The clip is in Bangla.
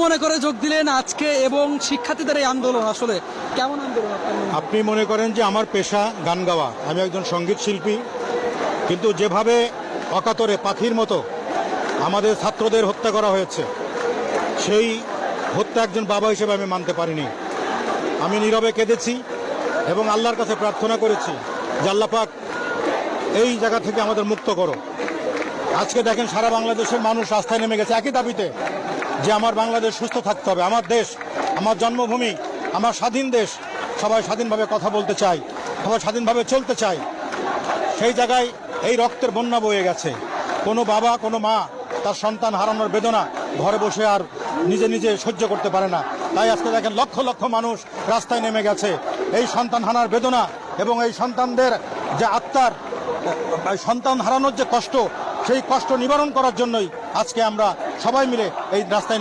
মনে করে যোগ দিলেন আজকে এবং শিক্ষার্থীদের এই আন্দোলন আসলে কেমন আন্দোলন আপনি মনে করেন যে আমার পেশা গান গাওয়া, আমি একজন সঙ্গীত শিল্পী, কিন্তু যেভাবে অকাতরে পাখির মতো আমাদের ছাত্রদের হত্যা করা হয়েছে, সেই হত্যা একজন বাবা হিসেবে আমি মানতে পারিনি। আমি নীরবে কেঁদেছি এবং আল্লাহর কাছে প্রার্থনা করেছি যে আল্লাহ পাক এই জায়গা থেকে আমাদের মুক্ত করো। আজকে দেখেন সারা বাংলাদেশের মানুষ রাস্তায় নেমে গেছে একই দাবিতে যে আমার বাংলাদেশ সুস্থ থাকতে হবে, আমার দেশ, আমার জন্মভূমি, আমার স্বাধীন দেশ, সবাই স্বাধীনভাবে কথা বলতে চায়, সবাই স্বাধীনভাবে চলতে চায়। সেই জায়গায় এই রক্তের বন্যা বয়ে গেছে। কোনো বাবা, কোনো মা তার সন্তান হারানোর বেদনা ঘরে বসে আর নিজে নিজে সহ্য করতে পারে না। তাই আজকে দেখেন লক্ষ লক্ষ মানুষ রাস্তায় নেমে গেছে এই সন্তান হারানোর বেদনা এবং এই সন্তানদের যে আত্মার সন্তান হারানোর যে কষ্ট, সেই কষ্ট নিবারণ করার জন্যই আজকে আমরা সবাই মিলে এই রাস্তায়